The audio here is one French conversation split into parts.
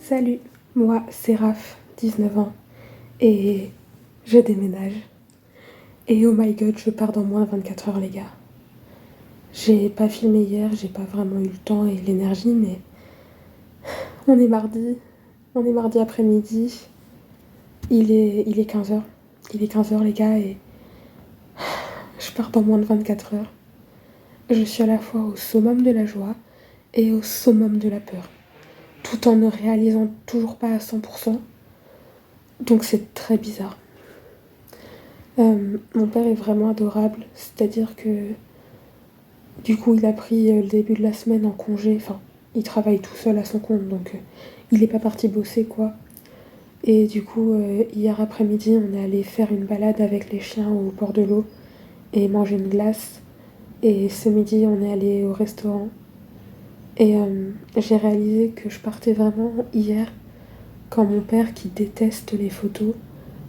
Salut, moi c'est Raph, 19 ans, et je déménage. Et oh my god, je pars dans moins de 24 heures les gars. J'ai pas filmé hier, j'ai pas vraiment eu le temps et l'énergie, mais on est mardi, après-midi, il est 15 heures. Il est 15 heures les gars et je pars dans moins de 24 heures. Je suis à la fois au summum de la joie et au summum de la peur, tout en ne réalisant toujours pas à 100%, donc c'est très bizarre. Mon père est vraiment adorable, c'est-à-dire que du coup il a pris le début de la semaine en congé, enfin il travaille tout seul à son compte donc il est pas parti bosser quoi. Et du coup hier après-midi on est allé faire une balade avec les chiens au bord de l'eau et manger une glace. Et ce midi on est allé au restaurant et j'ai réalisé que je partais vraiment hier quand mon père qui déteste les photos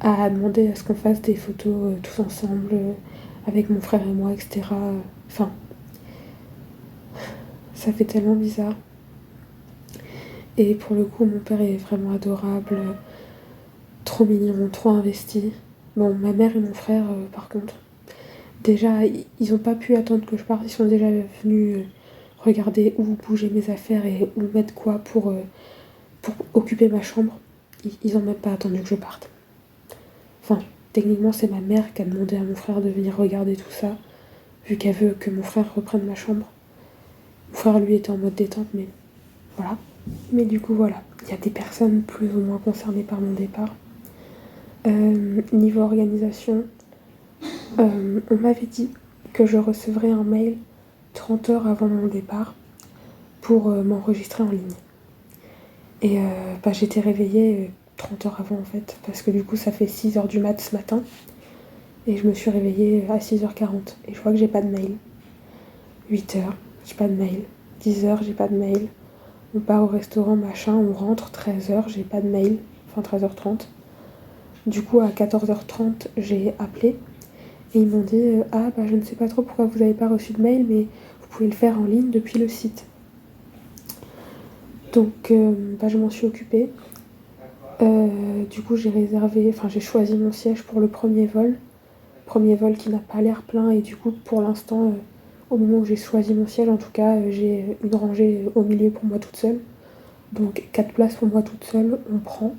a demandé à ce qu'on fasse des photos tous ensemble avec mon frère et moi etc. Enfin ça fait tellement bizarre. Et pour le coup, mon père est vraiment adorable, trop mignon, trop investi. Bon, ma mère et mon frère, par contre, déjà, ils ont pas pu attendre que je parte. Ils sont déjà venus regarder où bouger mes affaires et où mettre quoi pour occuper ma chambre. Ils ont même pas attendu que je parte. Enfin, techniquement, c'est ma mère qui a demandé à mon frère de venir regarder tout ça, vu qu'elle veut que mon frère reprenne ma chambre. Mon frère, lui, était en mode détente, mais voilà. Mais du coup, voilà. Il y a des personnes plus ou moins concernées par mon départ. Niveau organisation, on m'avait dit que je recevrais un mail 30 heures avant mon départ pour m'enregistrer en ligne. Et j'étais réveillée 30 heures avant en fait, parce que du coup ça fait 6 heures du mat ce matin. Et je me suis réveillée à 6h40 et je vois que j'ai pas de mail. 8 heures, j'ai pas de mail. 10 heures, j'ai pas de mail. On part au restaurant, machin, on rentre, 13 heures, j'ai pas de mail. Enfin 13h30. Du coup à 14h30, j'ai appelé. Et ils m'ont dit je ne sais pas trop pourquoi vous n'avez pas reçu de mail, mais vous pouvez le faire en ligne depuis le site. Donc je m'en suis occupée. Du coup j'ai choisi mon siège pour le premier vol. Premier vol qui n'a pas l'air plein et du coup pour l'instant, au moment où j'ai choisi mon siège en tout cas, j'ai une rangée au milieu pour moi toute seule. Donc 4 places pour moi toute seule, on prend.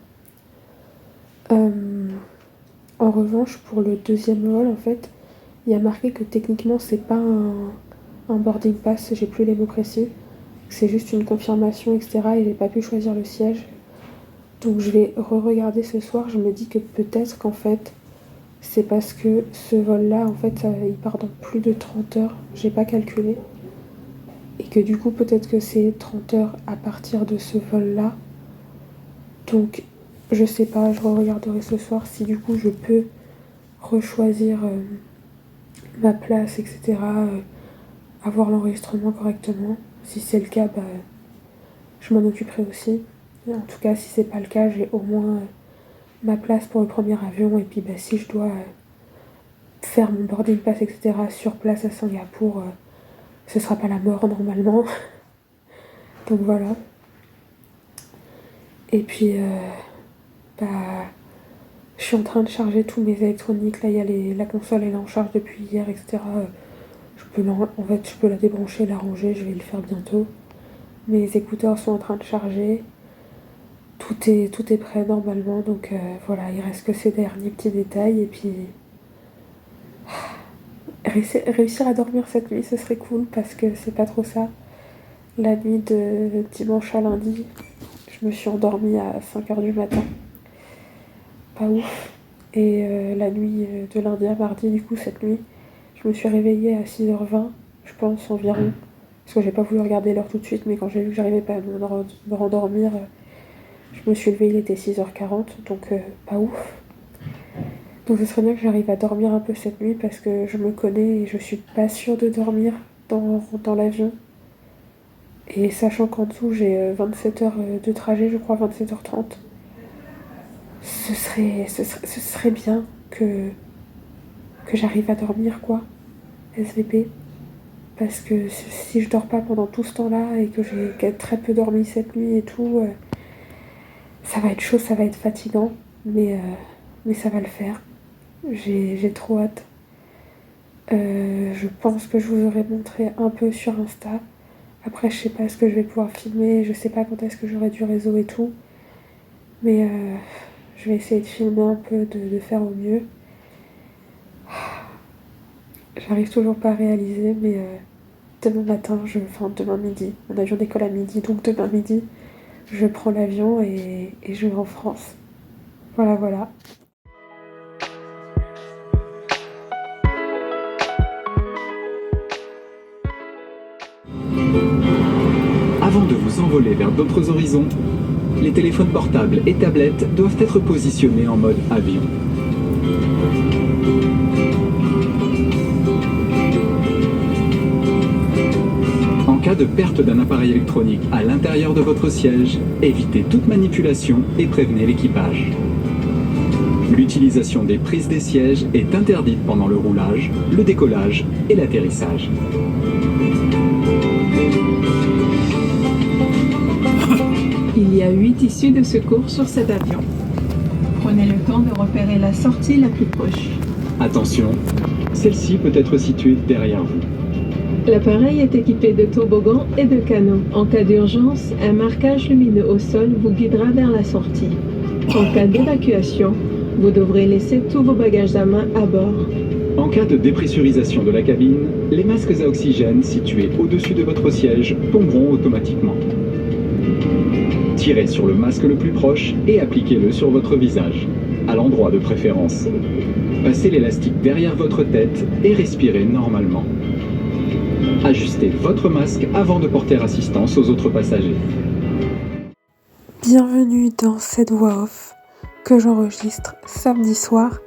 En revanche pour le deuxième vol en fait, il y a marqué que techniquement c'est pas un boarding pass, j'ai plus les mots précis. C'est juste une confirmation, etc. Et j'ai pas pu choisir le siège. Donc je vais re-regarder ce soir. Je me dis que peut-être qu'en fait, c'est parce que ce vol-là, en fait, il part dans plus de 30 heures. J'ai pas calculé. Et que du coup, peut-être que c'est 30 heures à partir de ce vol-là. Donc, je sais pas, je re-regarderai ce soir si du coup je peux rechoisir ma place, etc. Avoir l'enregistrement correctement. Si c'est le cas, je m'en occuperai aussi. En tout cas, si c'est pas le cas, j'ai au moins ma place pour le premier avion. Et puis si je dois faire mon boarding pass, etc. sur place à Singapour, ce sera pas la mort normalement. Donc voilà. Et puis, je suis en train de charger tous mes électroniques. Là, il y a la console, elle est en charge depuis hier, etc. Je peux la débrancher, la ranger, je vais le faire bientôt. Mes écouteurs sont en train de charger. Tout est prêt normalement, donc voilà, il reste que ces derniers petits détails et puis réussir à dormir cette nuit, ce serait cool parce que c'est pas trop ça. La nuit de dimanche à lundi, je me suis endormie à 5h du matin. Pas ouf. Et la nuit de lundi à mardi, du coup, cette nuit, je me suis réveillée à 6h20, je pense environ. Parce que j'ai pas voulu regarder l'heure tout de suite, mais quand j'ai vu que j'arrivais pas à me rendormir, je me suis levée, il était 6h40, donc pas ouf. Donc ce serait bien que j'arrive à dormir un peu cette nuit parce que je me connais et je suis pas sûre de dormir dans l'avion. Et sachant qu'en dessous j'ai 27 heures de trajet, je crois 27h30, ce serait bien que j'arrive à dormir quoi, SVP. Parce que si je dors pas pendant tout ce temps-là et que j'ai très peu dormi cette nuit et tout, Ça va être chaud, ça va être fatigant, mais ça va le faire. J'ai trop hâte. Je pense que je vous aurais montré un peu sur Insta. Après, je sais pas ce que je vais pouvoir filmer, je sais pas quand est-ce que j'aurai du réseau et tout. Mais je vais essayer de filmer un peu, de faire au mieux. J'arrive toujours pas à réaliser, mais demain matin, enfin demain midi, mon avion décolle à midi, donc demain midi, je prends l'avion et je vais en France. Voilà, voilà. Avant de vous envoler vers d'autres horizons, les téléphones portables et tablettes doivent être positionnés en mode avion. En cas de perte d'un appareil électronique à l'intérieur de votre siège, évitez toute manipulation et prévenez l'équipage. L'utilisation des prises des sièges est interdite pendant le roulage, le décollage et l'atterrissage. Il y a 8 issues de secours sur cet avion. Prenez le temps de repérer la sortie la plus proche. Attention, celle-ci peut être située derrière vous. L'appareil est équipé de toboggans et de canaux. En cas d'urgence, un marquage lumineux au sol vous guidera vers la sortie. En cas d'évacuation, vous devrez laisser tous vos bagages à main à bord. En cas de dépressurisation de la cabine, les masques à oxygène situés au-dessus de votre siège tomberont automatiquement. Tirez sur le masque le plus proche et appliquez-le sur votre visage, à l'endroit de préférence. Passez l'élastique derrière votre tête et respirez normalement. Ajustez votre masque avant de porter assistance aux autres passagers. Bienvenue dans cette voix off que j'enregistre samedi soir.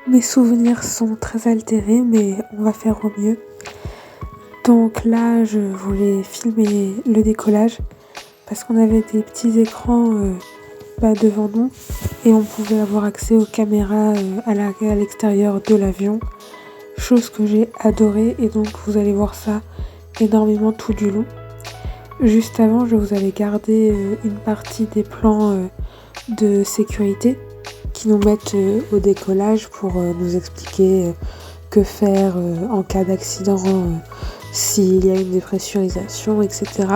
Mes souvenirs sont très altérés, mais on va faire au mieux. Donc là, je voulais filmer le décollage parce qu'on avait des petits écrans devant nous et on pouvait avoir accès aux caméras à l'extérieur de l'avion, chose que j'ai adorée et donc vous allez voir ça énormément tout du long. Juste avant, je vous avais gardé une partie des plans de sécurité qui nous mettent au décollage pour nous expliquer que faire en cas d'accident, s'il y a une dépressurisation, etc.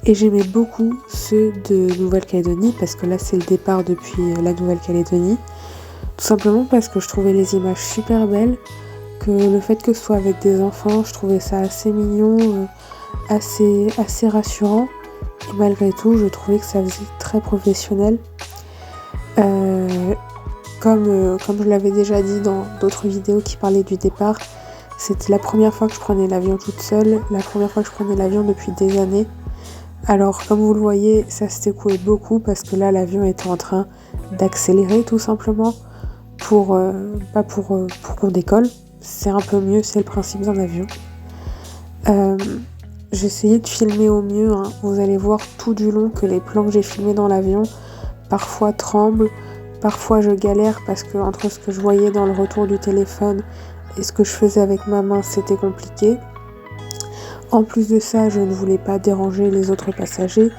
Et j'aimais beaucoup ceux de Nouvelle-Calédonie parce que là c'est le départ depuis la Nouvelle-Calédonie. Tout simplement parce que je trouvais les images super belles, que le fait que ce soit avec des enfants, je trouvais ça assez mignon, assez rassurant. Et malgré tout, je trouvais que ça faisait très professionnel. Comme je l'avais déjà dit dans d'autres vidéos qui parlaient du départ, c'était la première fois que je prenais l'avion toute seule, la première fois que je prenais l'avion depuis des années. Alors comme vous le voyez, ça se secouait beaucoup parce que là l'avion était en train d'accélérer tout simplement pour qu'on décolle. C'est un peu mieux, c'est le principe d'un avion. J'ai essayé de filmer au mieux, hein. Vous allez voir tout du long que les plans que j'ai filmés dans l'avion parfois tremblent, parfois je galère parce que entre ce que je voyais dans le retour du téléphone et ce que je faisais avec ma main, c'était compliqué. En plus de ça, je ne voulais pas déranger les autres passagers,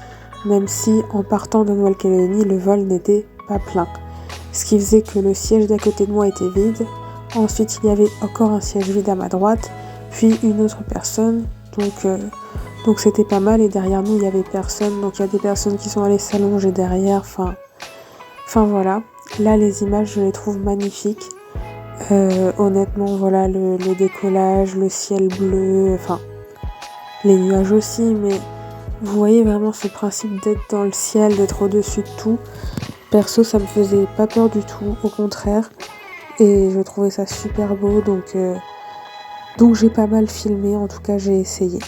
même si en partant de Nouvelle-Calédonie, le vol n'était pas plein. Ce qui faisait que le siège d'à côté de moi était vide. Ensuite, il y avait encore un siège vide à ma droite, puis une autre personne. Donc c'était pas mal et derrière nous, il y avait personne. Donc il y a des personnes qui sont allées s'allonger derrière. Enfin voilà. Là, les images, je les trouve magnifiques. Honnêtement, voilà, le décollage, le ciel bleu, enfin les nuages aussi, mais vous voyez vraiment ce principe d'être dans le ciel, d'être au-dessus de tout. Perso, ça me faisait pas peur du tout, au contraire, et je trouvais ça super beau, donc j'ai pas mal filmé, en tout cas j'ai essayé.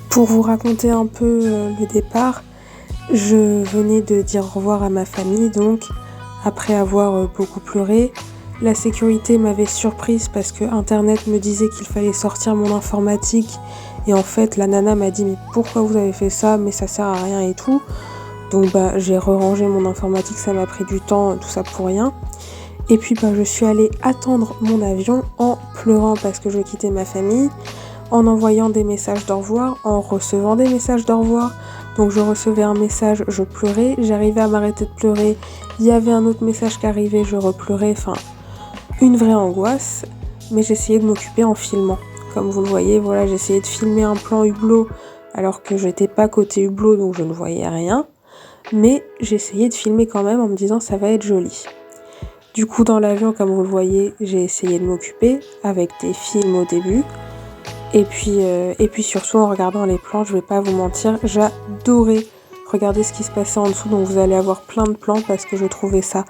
Pour vous raconter un peu le départ, je venais de dire au revoir à ma famille, donc après avoir beaucoup pleuré. La sécurité m'avait surprise parce que internet me disait qu'il fallait sortir mon informatique et en fait la nana m'a dit mais pourquoi vous avez fait ça, mais ça sert à rien et tout. Donc j'ai rangé mon informatique, ça m'a pris du temps, tout ça pour rien. Et puis je suis allée attendre mon avion en pleurant parce que je quittais ma famille. en envoyant des messages d'au revoir, en recevant des messages d'au revoir. Donc je recevais un message, je pleurais, j'arrivais à m'arrêter de pleurer, il y avait un autre message qui arrivait, je repleurais, enfin une vraie angoisse, mais j'essayais de m'occuper en filmant. Comme vous le voyez, voilà, j'essayais de filmer un plan hublot alors que j'étais pas côté hublot donc je ne voyais rien, mais j'essayais de filmer quand même en me disant ça va être joli. Du coup dans l'avion, comme vous le voyez, j'ai essayé de m'occuper avec des films au début. Et puis surtout en regardant les plans, je vais pas vous mentir, j'adorais regarder ce qui se passait en dessous. Donc vous allez avoir plein de plans parce que je trouvais ça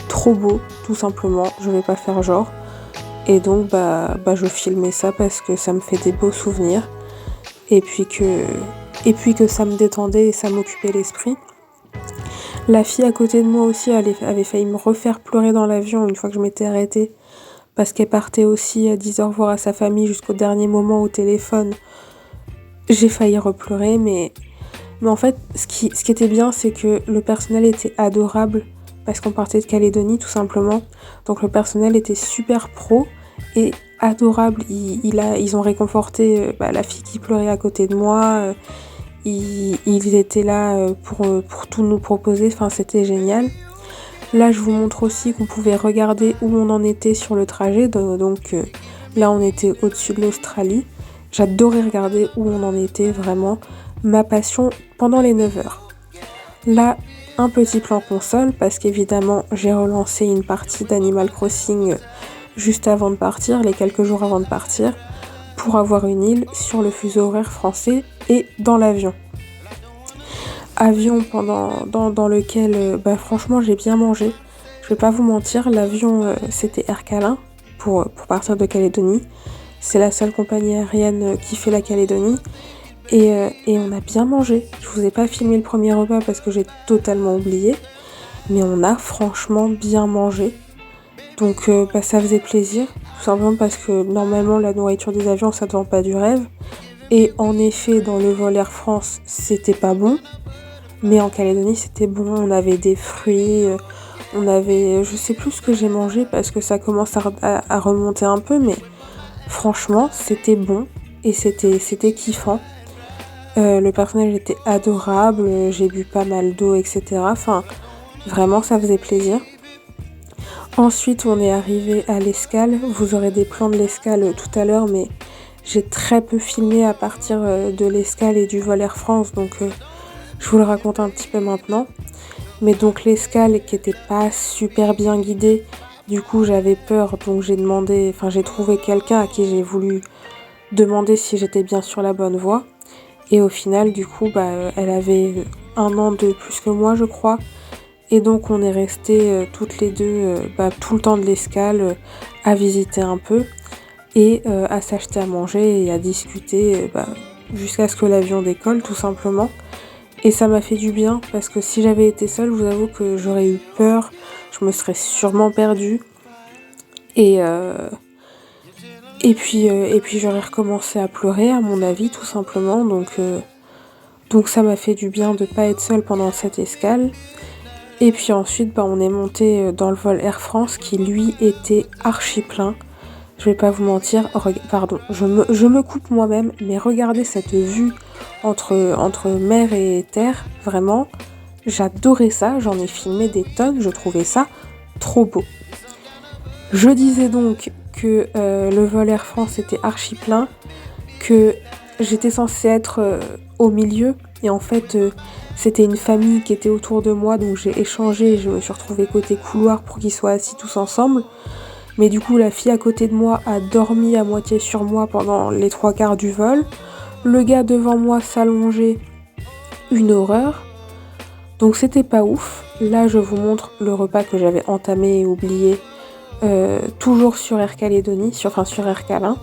trop beau, tout simplement. Je vais pas faire genre. Et donc je filmais ça parce que ça me fait des beaux souvenirs. Et puis que ça me détendait et ça m'occupait l'esprit. La fille à côté de moi aussi avait failli me refaire pleurer dans l'avion une fois que je m'étais arrêtée. Parce qu'elle partait aussi à dire au revoir à sa famille jusqu'au dernier moment au téléphone. J'ai failli repleurer, mais en fait, ce qui était bien, c'est que le personnel était adorable, parce qu'on partait de Calédonie, tout simplement. Donc le personnel était super pro et adorable. Ils ont réconforté la fille qui pleurait à côté de moi. Ils étaient là pour tout nous proposer, enfin c'était génial. Là, je vous montre aussi qu'on pouvait regarder où on en était sur le trajet. Donc là, on était au-dessus de l'Australie. J'adorais regarder où on en était, vraiment. Ma passion pendant les 9 heures. Là, un petit plan console, parce qu'évidemment, j'ai relancé une partie d'Animal Crossing juste avant de partir, les quelques jours avant de partir, pour avoir une île sur le fuseau horaire français et dans l'avion. Avion dans lequel franchement j'ai bien mangé. Je vais pas vous mentir, l'avion c'était Air Calin pour partir de Calédonie. C'est la seule compagnie aérienne qui fait la Calédonie et on a bien mangé. Je vous ai pas filmé le premier repas parce que j'ai totalement oublié, mais on a franchement bien mangé. Donc ça faisait plaisir, tout simplement parce que normalement la nourriture des avions ça ne vend pas du rêve. Et en effet dans le vol Air France c'était pas bon. Mais en Calédonie, c'était bon. On avait des fruits, on avait... Je sais plus ce que j'ai mangé parce que ça commence à remonter un peu, mais franchement, c'était bon et c'était kiffant. Le personnel était adorable, j'ai bu pas mal d'eau, etc. Enfin, vraiment, ça faisait plaisir. Ensuite, on est arrivé à l'escale. Vous aurez des plans de l'escale tout à l'heure, mais j'ai très peu filmé à partir de l'escale et du vol Air France, donc... je vous le raconte un petit peu maintenant. Mais donc l'escale qui était pas super bien guidée, du coup j'avais peur, donc j'ai trouvé quelqu'un à qui j'ai voulu demander si j'étais bien sur la bonne voie. Et au final, du coup, elle avait 1 an de plus que moi, je crois. Et donc on est restés toutes les deux tout le temps de l'escale à visiter un peu et à s'acheter à manger et à discuter jusqu'à ce que l'avion décolle, tout simplement. Et ça m'a fait du bien parce que si j'avais été seule, je vous avoue que j'aurais eu peur, je me serais sûrement perdue. Et puis j'aurais recommencé à pleurer, à mon avis, tout simplement. Donc ça m'a fait du bien de pas être seule pendant cette escale. Et puis ensuite, on est monté dans le vol Air France qui lui était archi plein. Je vais pas vous mentir, pardon, je me coupe moi-même, mais regardez cette vue entre mer et terre, vraiment, j'adorais ça, j'en ai filmé des tonnes, je trouvais ça trop beau. Je disais donc que le vol Air France était archi plein, que j'étais censée être au milieu, et en fait c'était une famille qui était autour de moi, donc j'ai échangé, je me suis retrouvée côté couloir pour qu'ils soient assis tous ensemble. Mais du coup, la fille à côté de moi a dormi à moitié sur moi pendant les 3/4 du vol. Le gars devant moi s'allongeait, une horreur. Donc c'était pas ouf. Là, je vous montre le repas que j'avais entamé et oublié, toujours sur Air Calédonie, sur Air Calin.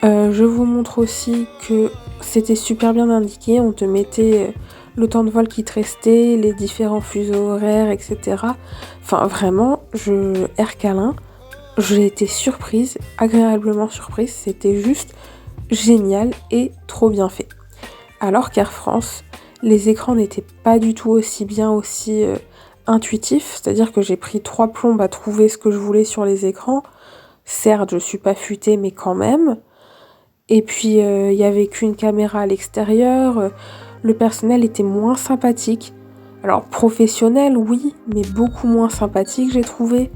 Je vous montre aussi que c'était super bien indiqué. On te mettait le temps de vol qui te restait, les différents fuseaux horaires, etc. Enfin, vraiment, Air Calin... j'ai été surprise, agréablement surprise, c'était juste génial et trop bien fait. Alors qu'Air France, les écrans n'étaient pas du tout aussi bien, aussi intuitifs, c'est-à-dire que j'ai pris 3 plombes à trouver ce que je voulais sur les écrans. Certes, je suis pas futée, mais quand même. Et puis, il y avait qu'une caméra à l'extérieur. Le personnel était moins sympathique. Alors, professionnel, oui, mais beaucoup moins sympathique, j'ai trouvé.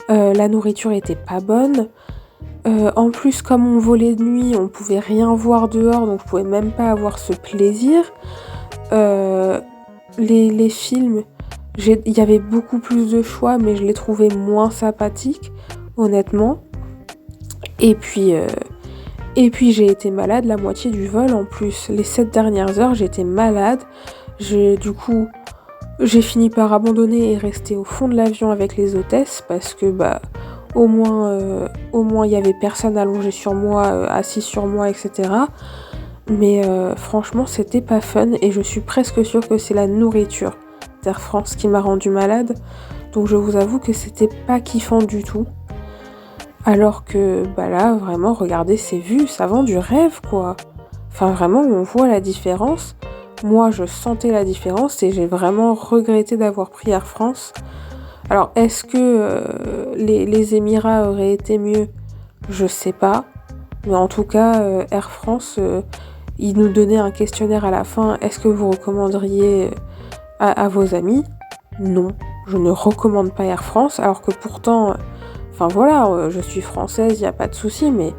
La nourriture était pas bonne. En plus, comme on volait de nuit, on pouvait rien voir dehors, donc je pouvais même pas avoir ce plaisir. Les films, il y avait beaucoup plus de choix, mais je les trouvais moins sympathiques, honnêtement. Et puis, j'ai été malade la moitié du vol en plus. Les 7 dernières heures, j'étais malade. Du coup, j'ai fini par abandonner et rester au fond de l'avion avec les hôtesses parce que au moins il y avait personne allongé sur moi, assis sur moi, etc. Mais franchement, c'était pas fun et je suis presque sûre que c'est la nourriture d'Air France qui m'a rendue malade. Donc je vous avoue que c'était pas kiffant du tout. Alors que là, vraiment, regardez ces vues, ça vend du rêve, quoi. Enfin, vraiment, on voit la différence. Moi, je sentais la différence et j'ai vraiment regretté d'avoir pris Air France. Alors, est-ce que les Émirats auraient été mieux? Je sais pas. Mais en tout cas, Air France, ils nous donnaient un questionnaire à la fin. Est-ce que vous recommanderiez à vos amis? Non, je ne recommande pas Air France, alors que pourtant... Enfin voilà, je suis française, il n'y a pas de souci, mais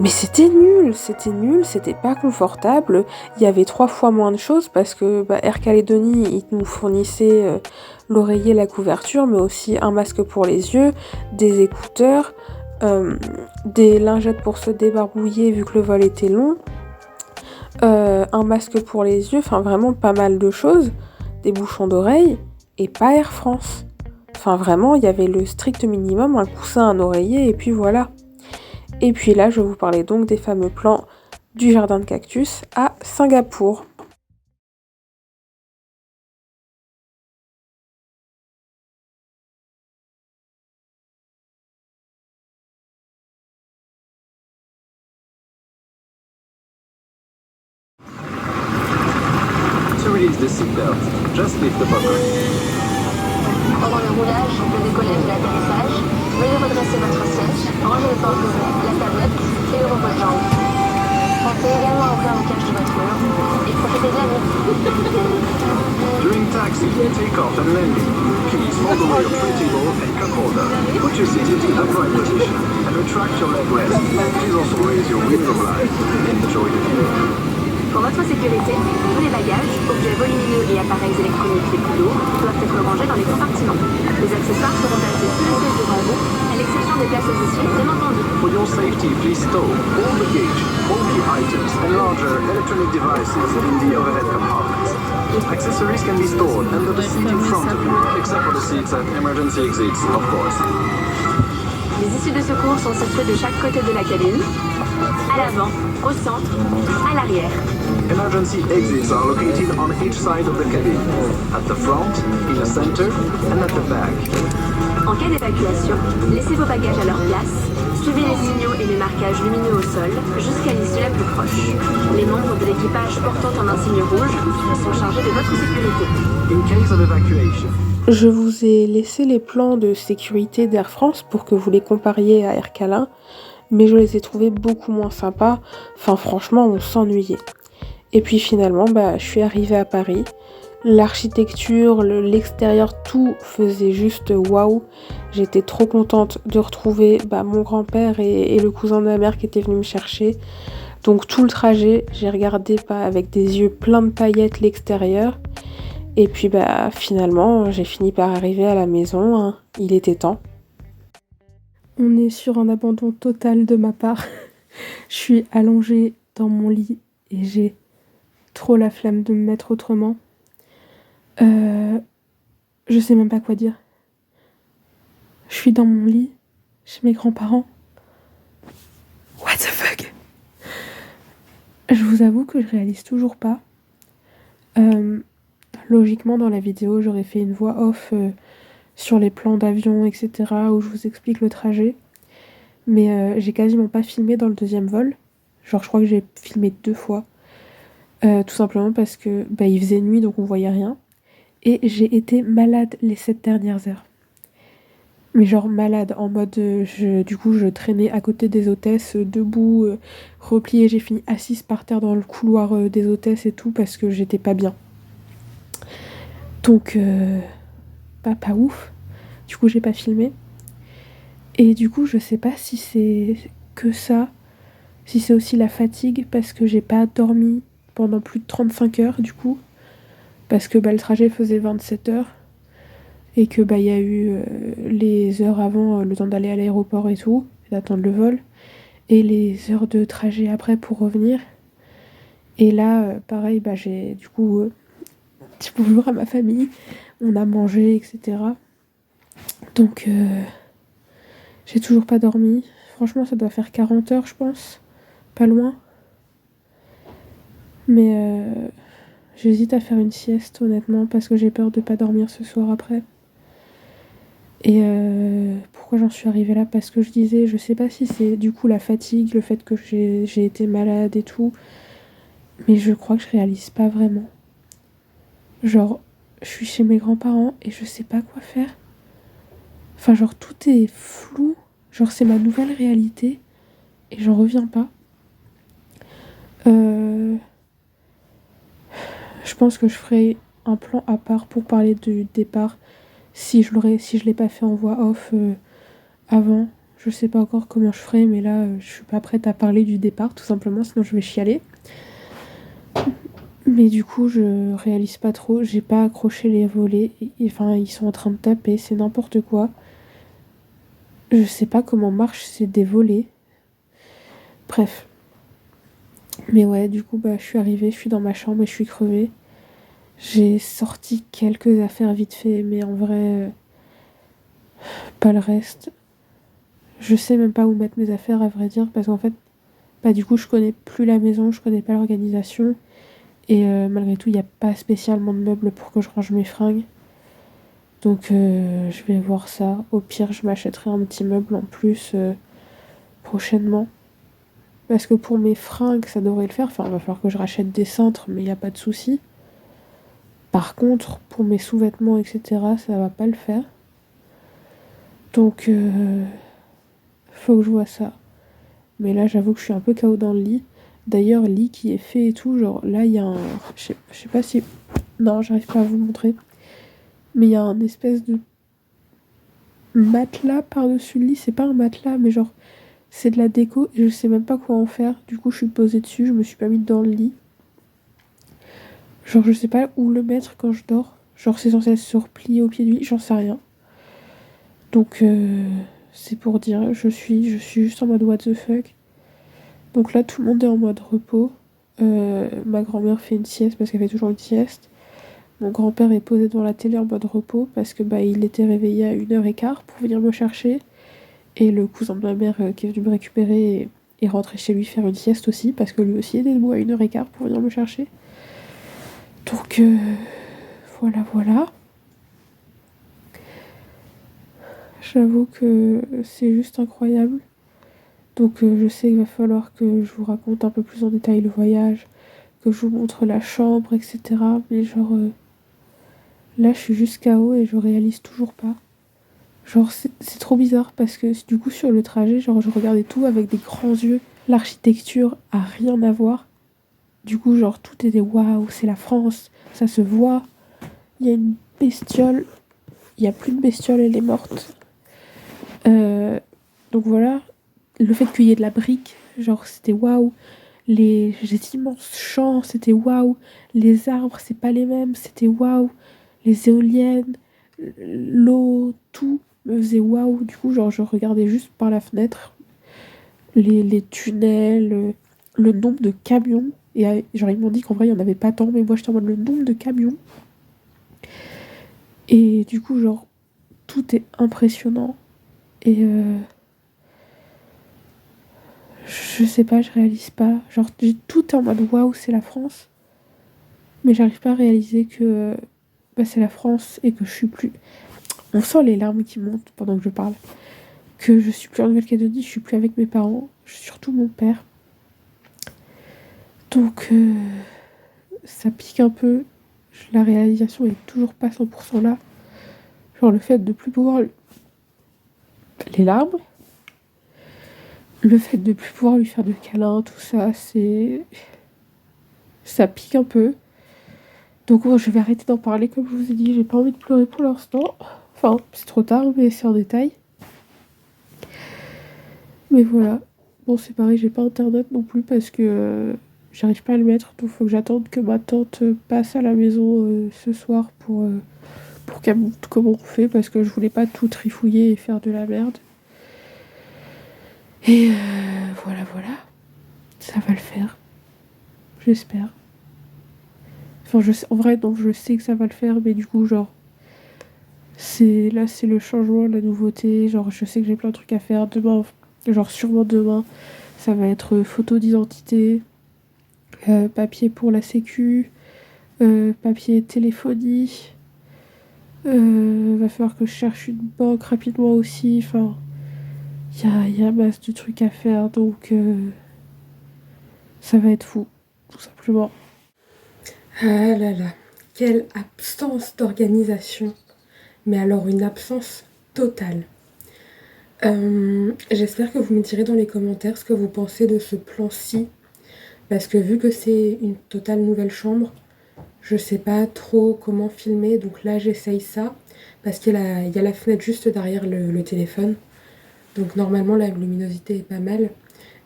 c'était nul, c'était pas confortable. Il y avait 3 fois moins de choses parce que Air Calédonie, ils nous fournissaient l'oreiller, la couverture, mais aussi un masque pour les yeux, des écouteurs, des lingettes pour se débarbouiller vu que le vol était long, un masque pour les yeux, enfin vraiment pas mal de choses, des bouchons d'oreille, et pas Air France. Enfin vraiment, il y avait le strict minimum, un coussin, un oreiller, et puis voilà. Et puis là, je vais vous parler donc des fameux plans du jardin de cactus à Singapour. To release the seatbelt, just lift the button. Pendant le roulage, le décollage et l'atterrissage, veuillez redresser votre siège, ranger le porte-bagages, la tablette et le repose-jambes. Pensez également à ouvrir le cache de votre mur et profitez de la vue. During taxi, takeoff and landing, please hold over your tray table and cup holder. Put your seat into the upright position and retract your leg rest. Please also raise your window blind and enjoy the view. Pour votre sécurité, tous les bagages, objets volumineux et appareils électroniques les plus lourds doivent être rangés dans les compartiments. Les accessoires seront placés sous les sièges devant vous, à l'exception des places associées, bien entendu. For your safety, please stow all baggage, bulky items, and larger electronic devices in the overhead compartments. Accessories can be stored under the seat in front of you, except for the seats at emergency exits, of course. Les issues de secours sont situées de chaque côté de la cabine, à l'avant, au centre, à l'arrière. Emergency exits are located on each side of the cabin, at the front, in the center, and at the back. En cas d'évacuation, laissez vos bagages à leur place, suivez les signaux et les marquages lumineux au sol jusqu'à l'issue la plus proche. Les membres de l'équipage portant un insigne rouge sont chargés de votre sécurité. In case of evacuation, Je vous ai laissé les plans de sécurité d'Air France pour que vous les compariez à Air Calin, mais je les ai trouvés beaucoup moins sympas. Enfin franchement, on s'ennuyait. Et puis finalement, je suis arrivée à Paris. L'architecture, l'extérieur, tout faisait juste waouh. J'étais trop contente de retrouver mon grand-père et le cousin de ma mère qui était venu me chercher. Donc tout le trajet, j'ai regardé avec des yeux pleins de paillettes l'extérieur. Et puis finalement, j'ai fini par arriver à la maison, hein. Il était temps. On est sur un abandon total de ma part. Je suis allongée dans mon lit et j'ai trop la flemme de me mettre autrement. Je sais même pas quoi dire. Je suis dans mon lit, chez mes grands-parents. What the fuck? Je vous avoue que je réalise toujours pas. Logiquement, dans la vidéo, j'aurais fait une voix off sur les plans d'avion, etc., où je vous explique le trajet. Mais j'ai quasiment pas filmé dans le deuxième vol. Genre, je crois que j'ai filmé 2 fois. Tout simplement parce que il faisait nuit, donc on voyait rien. Et j'ai été malade les 7 dernières heures. Mais genre malade, en mode, du coup, je traînais à côté des hôtesses, debout, repliée. J'ai fini assise par terre dans le couloir des hôtesses et tout parce que j'étais pas bien. Donc, pas ouf. Du coup, j'ai pas filmé. Et du coup, je sais pas si c'est que ça, si c'est aussi la fatigue parce que j'ai pas dormi pendant plus de 35 heures du coup. Parce que le trajet faisait 27 heures. Et que il y a eu les heures avant, le temps d'aller à l'aéroport et tout, et d'attendre le vol. Et les heures de trajet après pour revenir. Et là, pareil, j'ai du coup dit bonjour à ma famille, on a mangé, etc. Donc, j'ai toujours pas dormi. Franchement, ça doit faire 40 heures, je pense. Pas loin. Mais j'hésite à faire une sieste, honnêtement, parce que j'ai peur de pas dormir ce soir après. Et pourquoi j'en suis arrivée là? Parce que je disais, je sais pas si c'est du coup la fatigue, le fait que j'ai été malade et tout, mais je crois que je réalise pas vraiment. Genre, je suis chez mes grands-parents et je sais pas quoi faire. Enfin, genre, tout est flou. Genre, c'est ma nouvelle réalité et j'en reviens pas. Je pense que je ferai un plan à part pour parler du départ si je l'ai pas fait en voix off avant. Je sais pas encore comment je ferai, mais là, je suis pas prête à parler du départ, tout simplement, sinon je vais chialer. Mais du coup, je réalise pas trop, j'ai pas accroché les volets, enfin, ils sont en train de taper, c'est n'importe quoi. Je sais pas comment marche ces des volets. Bref. Mais ouais, du coup, je suis arrivée, je suis dans ma chambre et je suis crevée. J'ai sorti quelques affaires vite fait, mais en vrai, pas le reste. Je sais même pas où mettre mes affaires, à vrai dire, parce qu'en fait, du coup, je connais plus la maison, je connais pas l'organisation. Et malgré tout, il n'y a pas spécialement de meubles pour que je range mes fringues. Donc je vais voir ça. Au pire, je m'achèterai un petit meuble en plus prochainement. Parce que pour mes fringues, ça devrait le faire. Enfin, il va falloir que je rachète des cintres, mais il n'y a pas de souci. Par contre, pour mes sous-vêtements, etc., ça va pas le faire. Donc, faut que je vois ça. Mais là, j'avoue que je suis un peu KO dans le lit. D'ailleurs, lit qui est fait et tout, genre là, il y a un... Je sais pas si... Non, j'arrive pas à vous montrer. Mais il y a un espèce de matelas par-dessus le lit. C'est pas un matelas, mais genre, c'est de la déco et je sais même pas quoi en faire. Du coup, je suis posée dessus, je me suis pas mise dans le lit. Genre, je sais pas où le mettre quand je dors. Genre, c'est censé se replier au pied du lit, j'en sais rien. Donc, c'est pour dire, je suis juste en mode what the fuck. Donc là, tout le monde est en mode repos. Ma grand-mère fait une sieste parce qu'elle fait toujours une sieste. Mon grand-père est posé devant la télé en mode repos parce que il était réveillé à 1h15 pour venir me chercher. Et le cousin de ma mère qui est venu me récupérer est rentré chez lui faire une sieste aussi parce que lui aussi était debout à 1h15 pour venir me chercher. Donc voilà. J'avoue que c'est juste incroyable. Donc je sais qu'il va falloir que je vous raconte un peu plus en détail le voyage, que je vous montre la chambre, etc. Mais genre là je suis juste KO et je réalise toujours pas. Genre c'est trop bizarre parce que du coup sur le trajet, genre je regardais tout avec des grands yeux. L'architecture a rien à voir. Du coup genre tout était waouh, c'est la France, ça se voit. Il y a une bestiole, il y a plus de bestiole, elle est morte. Donc voilà, le fait qu'il y ait de la brique, genre c'était waouh. Les immenses champs, c'était waouh. Les arbres, c'est pas les mêmes, c'était waouh. Les éoliennes, l'eau, tout me faisait waouh. Du coup, genre, je regardais juste par la fenêtre les tunnels, le nombre de camions. Et genre, ils m'ont dit qu'en vrai, il n'y en avait pas tant, mais moi, j'étais en mode le nombre de camions. Et du coup, genre, tout est impressionnant. Et je sais pas, je réalise pas. Genre, tout est en mode waouh, c'est la France. Mais j'arrive pas à réaliser que c'est la France et que je suis plus. On sent les larmes qui montent pendant que je parle. Que je suis plus en Nouvelle-Calédonie, je suis plus avec mes parents, surtout mon père. Donc, ça pique un peu. La réalisation est toujours pas 100% là. Genre, le fait de plus pouvoir les larmes. Le fait de ne plus pouvoir lui faire de câlins, tout ça, ça pique un peu. Donc bon, je vais arrêter d'en parler comme je vous ai dit, j'ai pas envie de pleurer pour l'instant. Enfin, c'est trop tard, mais c'est en détail. Mais voilà. Bon, c'est pareil, j'ai pas internet non plus parce que j'arrive pas à le mettre. Donc faut que j'attende que ma tante passe à la maison ce soir pour qu'elle montre comment on fait parce que je voulais pas tout trifouiller et faire de la merde. Et voilà. Ça va le faire. J'espère. Enfin, en vrai, non, je sais que ça va le faire, mais du coup, genre, c'est le changement, la nouveauté. Genre, je sais que j'ai plein de trucs à faire demain. Genre, sûrement demain, ça va être photo d'identité, papier pour la sécu, papier téléphonie. Va falloir que je cherche une banque rapidement aussi. Enfin, il y a masse de trucs à faire, donc ça va être fou, tout simplement. Ah là là, quelle absence d'organisation. Mais alors une absence totale. J'espère que vous me direz dans les commentaires ce que vous pensez de ce plan-ci. Parce que vu que c'est une totale nouvelle chambre, je sais pas trop comment filmer. Donc là j'essaye ça. Parce qu'il y a la fenêtre juste derrière le téléphone. Donc normalement la luminosité est pas mal.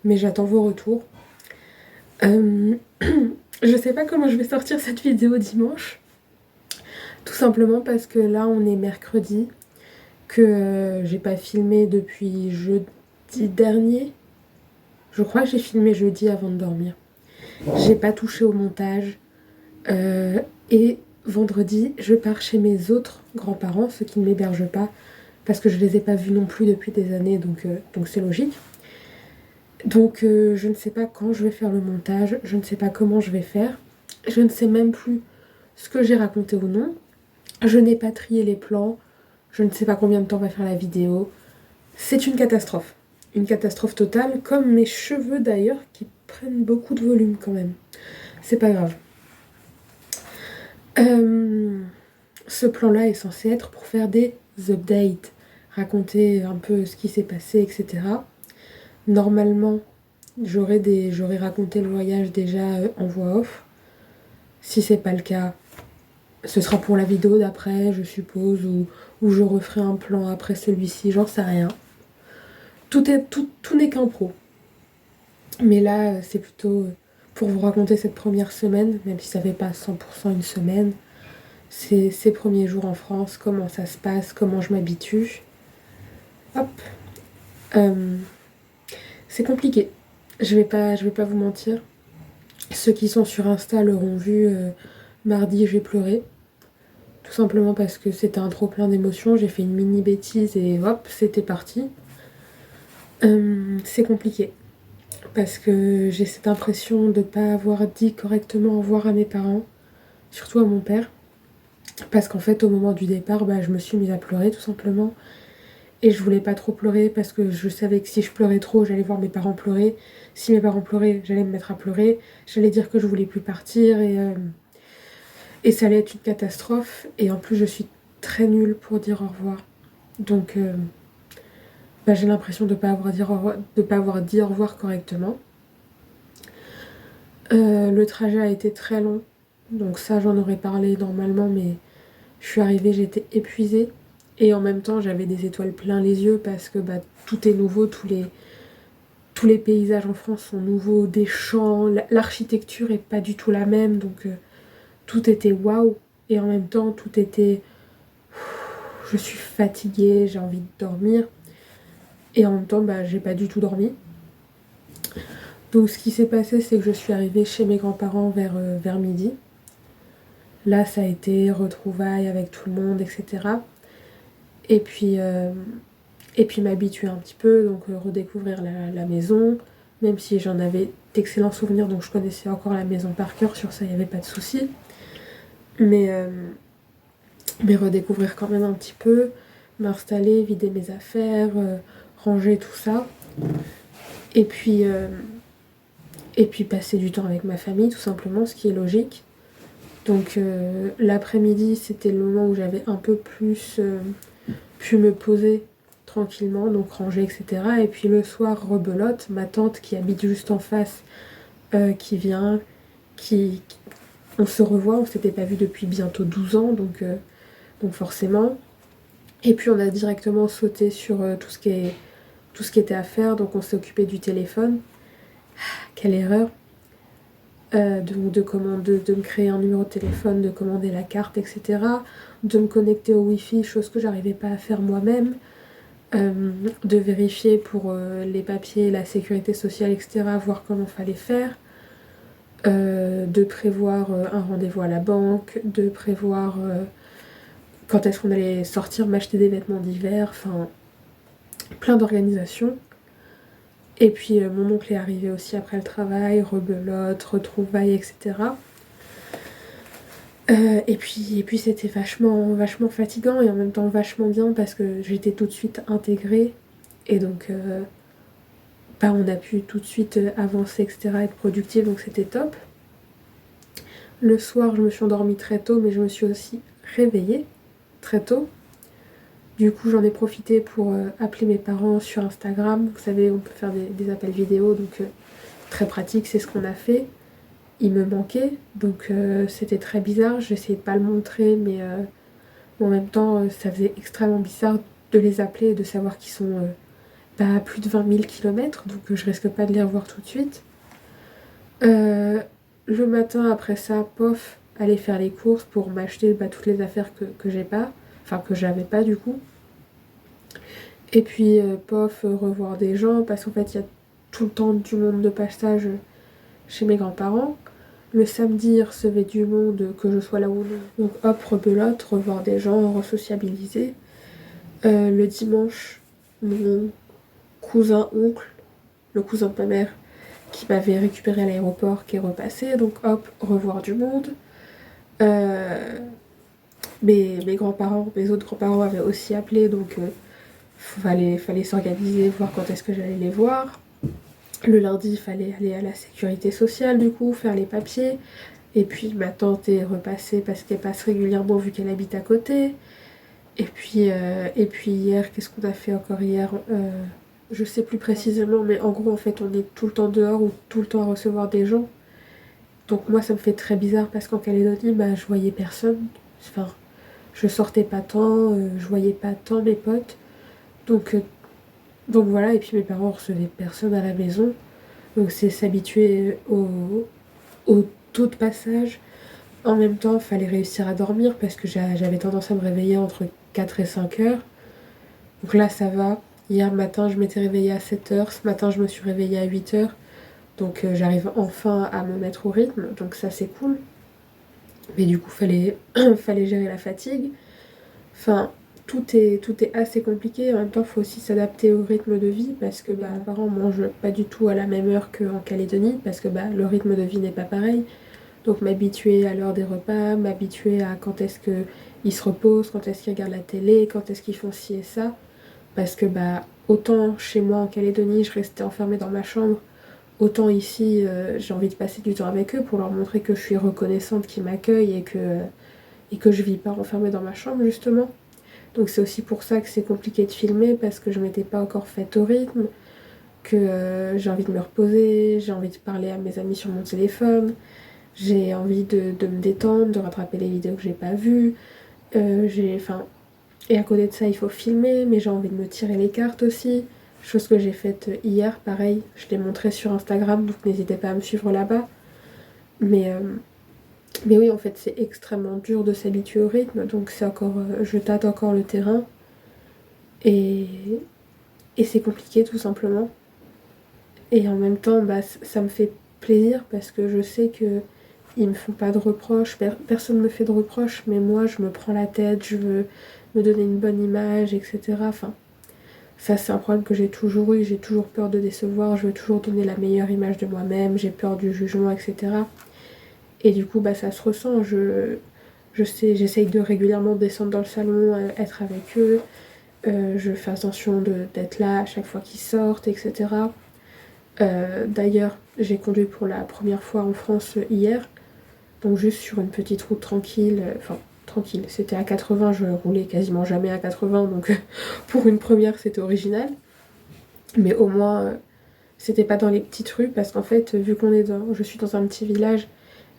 Mais j'attends vos retours. Je sais pas comment je vais sortir cette vidéo dimanche. Tout simplement parce que là on est mercredi. Que j'ai pas filmé depuis jeudi dernier. Je crois que j'ai filmé jeudi avant de dormir. J'ai pas touché au montage. Et vendredi, je pars chez mes autres grands-parents, ceux qui ne m'hébergent pas, parce que je les ai pas vus non plus depuis des années, donc c'est logique. Donc je ne sais pas quand je vais faire le montage, je ne sais pas comment je vais faire. Je ne sais même plus ce que j'ai raconté ou non. Je n'ai pas trié les plans. Je ne sais pas combien de temps va faire la vidéo. C'est une catastrophe. Une catastrophe totale, comme mes cheveux d'ailleurs, qui prennent beaucoup de volume quand même. C'est pas grave. Ce plan-là est censé être pour faire des updates. Raconter un peu ce qui s'est passé, etc. Normalement, j'aurais raconté le voyage déjà en voix off. Si c'est pas le cas, ce sera pour la vidéo d'après, je suppose, ou je referai un plan après celui-ci, j'en sais rien. Tout n'est qu'un pro. Mais là, c'est plutôt pour vous raconter cette première semaine, même si ça fait pas 100% une semaine. Ces premiers jours en France, comment ça se passe, comment je m'habitue. Hop. C'est compliqué. Je vais pas vous mentir. Ceux qui sont sur Insta l'auront vu, mardi, j'ai pleuré. Tout simplement parce que c'était un trop plein d'émotions. J'ai fait une mini bêtise et hop, c'était parti. C'est compliqué. Parce que j'ai cette impression de ne pas avoir dit correctement au revoir à mes parents. Surtout à mon père. Parce qu'en fait, au moment du départ, je me suis mise à pleurer tout simplement. Et je voulais pas trop pleurer parce que je savais que si je pleurais trop, j'allais voir mes parents pleurer. Si mes parents pleuraient, j'allais me mettre à pleurer. J'allais dire que je voulais plus partir et ça allait être une catastrophe. Et en plus, je suis très nulle pour dire au revoir. Donc, j'ai l'impression de ne pas avoir dit au revoir correctement. Le trajet a été très long. Donc ça, j'en aurais parlé normalement, mais je suis arrivée, j'étais épuisée. Et en même temps, j'avais des étoiles plein les yeux parce que tout est nouveau, tous les paysages en France sont nouveaux, des champs, l'architecture est pas du tout la même, donc tout était waouh. Et en même temps, tout était... Je suis fatiguée, j'ai envie de dormir. Et en même temps, j'ai pas du tout dormi. Donc ce qui s'est passé, c'est que je suis arrivée chez mes grands-parents vers midi. Là, ça a été retrouvailles avec tout le monde, etc. Et puis m'habituer un petit peu, donc redécouvrir la maison, même si j'en avais d'excellents souvenirs, donc je connaissais encore la maison par cœur, sur ça il n'y avait pas de souci. Mais redécouvrir quand même un petit peu, m'installer, vider mes affaires, ranger tout ça. Et puis passer du temps avec ma famille, tout simplement, ce qui est logique. Donc l'après-midi, c'était le moment où j'avais un peu plus pu me poser tranquillement, donc ranger, etc. Et puis le soir, rebelote, ma tante qui habite juste en face, qui vient, qui... On se revoit, on s'était pas vu depuis bientôt 12 ans, donc forcément. Et puis on a directement sauté sur tout ce qui était à faire, donc on s'est occupé du téléphone. Quelle erreur. De me créer un numéro de téléphone, de commander la carte, etc. De me connecter au Wi-Fi, chose que j'arrivais pas à faire moi-même. De vérifier pour les papiers, la sécurité sociale, etc. Voir comment fallait faire. De prévoir un rendez-vous à la banque, de prévoir quand est-ce qu'on allait sortir, m'acheter des vêtements d'hiver, enfin plein d'organisations. Et puis mon oncle est arrivé aussi après le travail, rebelote, retrouvailles, etc. Et puis c'était vachement fatigant et en même temps vachement bien parce que j'étais tout de suite intégrée et donc on a pu tout de suite avancer, etc., être productive, donc c'était top. Le soir, je me suis endormie très tôt, mais je me suis aussi réveillée très tôt. Du coup, j'en ai profité pour appeler mes parents sur Instagram. Vous savez, on peut faire des appels vidéo, donc très pratique, c'est ce qu'on a fait. Ils me manquaient, donc c'était très bizarre. J'essayais de pas le montrer, mais en même temps, ça faisait extrêmement bizarre de les appeler et de savoir qu'ils sont à plus de 20 000 km, donc je risque pas de les revoir tout de suite. Le matin, après ça, pof, aller faire les courses pour m'acheter toutes les affaires que j'ai pas, enfin que j'avais pas du coup. Et puis pof, revoir des gens, parce qu'en fait il y a tout le temps du monde de passage chez mes grands-parents. Le samedi, il recevait du monde, que je sois là ou non. Donc hop, rebelote, revoir des gens, resociabiliser. Le dimanche, mon cousin-oncle, le cousin de ma mère, qui m'avait récupéré à l'aéroport, qui est repassé, donc hop, revoir du monde. Mes grands-parents, mes autres grands-parents avaient aussi appelé, donc fallait s'organiser, voir quand est-ce que j'allais les voir. Le lundi, il fallait aller à la sécurité sociale, du coup, faire les papiers. Et puis ma tante est repassée parce qu'elle passe régulièrement vu qu'elle habite à côté. Et puis hier, qu'est-ce qu'on a fait encore hier je sais plus précisément, mais en gros, en fait, on est tout le temps dehors ou tout le temps à recevoir des gens. Donc moi, ça me fait très bizarre parce qu'en Calédonie, je voyais personne. Enfin, je sortais pas tant, je voyais pas tant mes potes. Donc voilà, et puis mes parents recevaient personne à la maison. Donc c'est s'habituer au taux de passage. En même temps, il fallait réussir à dormir parce que j'avais tendance à me réveiller entre 4 et 5 heures. Donc là, ça va. Hier matin, je m'étais réveillée à 7 heures. Ce matin, je me suis réveillée à 8 heures. Donc j'arrive enfin à me mettre au rythme. Donc ça, c'est cool. Mais du coup, fallait gérer la fatigue. Enfin, tout est assez compliqué. En même temps, il faut aussi s'adapter au rythme de vie parce que mes parents mangent pas du tout à la même heure qu'en Calédonie parce que le rythme de vie n'est pas pareil. Donc m'habituer à l'heure des repas, m'habituer à quand est-ce qu'ils se reposent, quand est-ce qu'ils regardent la télé, quand est-ce qu'ils font ci et ça. Parce que autant chez moi en Calédonie, je restais enfermée dans ma chambre, autant ici, j'ai envie de passer du temps avec eux pour leur montrer que je suis reconnaissante qu'ils m'accueillent et que je vis pas enfermée dans ma chambre justement. Donc c'est aussi pour ça que c'est compliqué de filmer parce que je m'étais pas encore faite au rythme, que j'ai envie de me reposer, j'ai envie de parler à mes amis sur mon téléphone, j'ai envie de me détendre, de rattraper les vidéos que j'ai pas vues, et à côté de ça il faut filmer, mais j'ai envie de me tirer les cartes aussi, chose que j'ai faite hier, pareil, je l'ai montré sur Instagram, donc n'hésitez pas à me suivre là-bas. Mais oui, en fait, c'est extrêmement dur de s'habituer au rythme, donc c'est encore, je tâte encore le terrain. Et c'est compliqué tout simplement. Et en même temps, ça me fait plaisir parce que je sais que ils me font pas de reproches, personne me fait de reproches, mais moi je me prends la tête, je veux me donner une bonne image, etc. Enfin, ça c'est un problème que j'ai toujours eu, j'ai toujours peur de décevoir, je veux toujours donner la meilleure image de moi-même, j'ai peur du jugement, etc. Et du coup, ça se ressent, je sais, j'essaye de régulièrement descendre dans le salon, être avec eux, je fais attention d'être là à chaque fois qu'ils sortent, etc. D'ailleurs, j'ai conduit pour la première fois en France hier, donc juste sur une petite route tranquille, tranquille. C'était à 80, je roulais quasiment jamais à 80, donc pour une première c'était original. Mais au moins c'était pas dans les petites rues, parce qu'en fait vu je suis dans un petit village,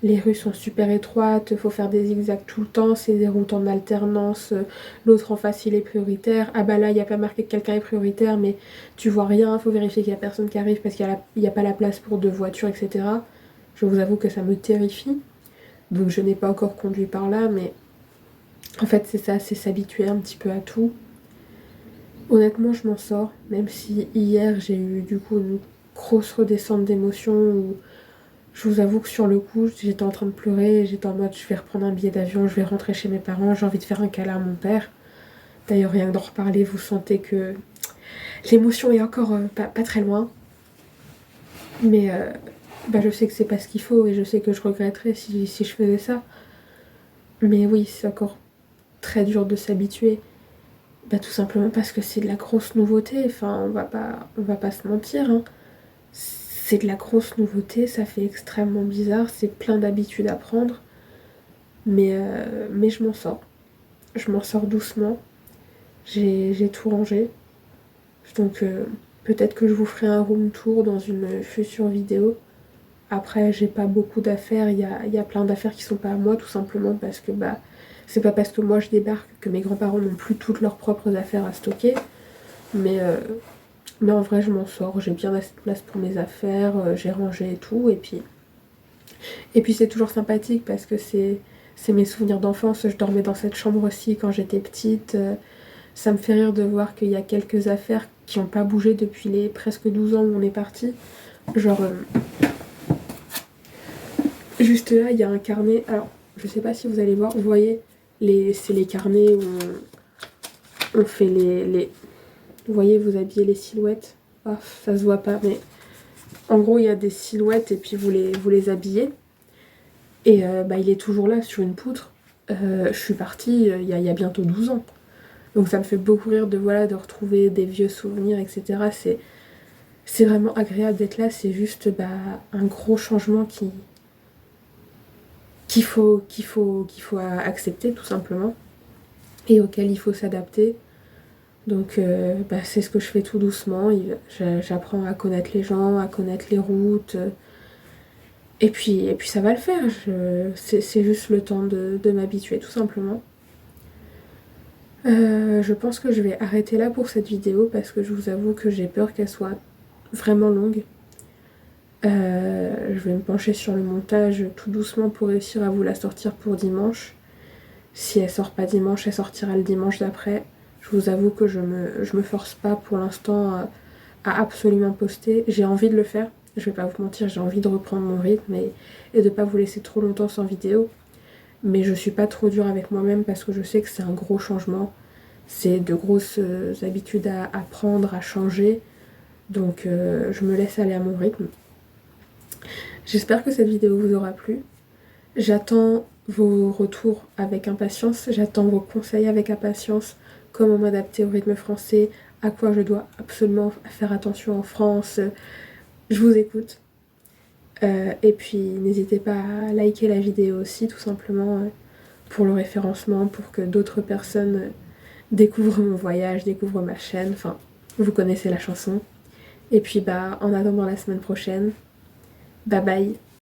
les rues sont super étroites, faut faire des zigzags tout le temps, c'est des routes en alternance, l'autre en face il est prioritaire, ah bah là il n'y a pas marqué que quelqu'un est prioritaire mais tu vois rien, faut vérifier qu'il n'y a personne qui arrive parce qu'il n'y a pas la place pour 2 voitures, etc. Je vous avoue que ça me terrifie, donc je n'ai pas encore conduit par là, mais en fait c'est ça, c'est s'habituer un petit peu à tout. Honnêtement je m'en sors, même si hier j'ai eu du coup une grosse redescente d'émotions où je vous avoue que sur le coup, j'étais en train de pleurer, j'étais en mode je vais reprendre un billet d'avion, je vais rentrer chez mes parents, j'ai envie de faire un câlin à mon père. D'ailleurs, rien que d'en reparler, vous sentez que l'émotion est encore pas très loin. Mais bah, je sais que c'est pas ce qu'il faut et je sais que je regretterais si je faisais ça. Mais oui, c'est encore très dur de s'habituer. Bah, tout simplement parce que c'est de la grosse nouveauté, enfin on va pas se mentir, hein. C'est de la grosse nouveauté, ça fait extrêmement bizarre, c'est plein d'habitudes à prendre, mais je m'en sors. Je m'en sors doucement, j'ai tout rangé, donc peut-être que je vous ferai un room tour dans une future vidéo. Après j'ai pas beaucoup d'affaires, il y a plein d'affaires qui sont pas à moi tout simplement parce que bah c'est pas parce que moi je débarque que mes grands-parents n'ont plus toutes leurs propres affaires à stocker, mais en vrai je m'en sors, j'ai bien assez de place pour mes affaires, j'ai rangé et tout, et puis c'est toujours sympathique parce que c'est mes souvenirs d'enfance, je dormais dans cette chambre-ci quand j'étais petite, ça me fait rire de voir qu'il y a quelques affaires qui n'ont pas bougé depuis les presque 12 ans où on est parti, genre juste là il y a un carnet, alors je sais pas si vous allez voir, vous voyez, c'est les carnets où on fait les... Vous voyez, vous habillez les silhouettes. Ah, ça se voit pas, mais en gros, il y a des silhouettes et puis vous les habillez. Et bah, il est toujours là sur une poutre. Je suis partie il y a bientôt 12 ans. Donc ça me fait beaucoup rire de retrouver des vieux souvenirs, etc. C'est vraiment agréable d'être là. C'est juste bah, un gros changement qu'il faut accepter tout simplement. Et auquel il faut s'adapter. Donc bah, c'est ce que je fais tout doucement, j'apprends à connaître les gens, à connaître les routes, et puis ça va le faire, c'est juste le temps de m'habituer tout simplement. Je pense que je vais arrêter là pour cette vidéo parce que je vous avoue que j'ai peur qu'elle soit vraiment longue. Je vais me pencher sur le montage tout doucement pour réussir à vous la sortir pour dimanche. Si elle sort pas dimanche, elle sortira le dimanche d'après. Je vous avoue que je me force pas pour l'instant à absolument poster. J'ai envie de le faire, je vais pas vous mentir, j'ai envie de reprendre mon rythme et de pas vous laisser trop longtemps sans vidéo. Mais je suis pas trop dure avec moi-même parce que je sais que c'est un gros changement. C'est de grosses habitudes à prendre, à changer. Donc je me laisse aller à mon rythme. J'espère que cette vidéo vous aura plu. J'attends vos retours avec impatience, j'attends vos conseils avec impatience, comment m'adapter au rythme français, à quoi je dois absolument faire attention en France. Je vous écoute. Et puis n'hésitez pas à liker la vidéo aussi, tout simplement pour le référencement, pour que d'autres personnes découvrent mon voyage, découvrent ma chaîne, enfin, vous connaissez la chanson. Et puis bah en attendant la semaine prochaine, bye bye.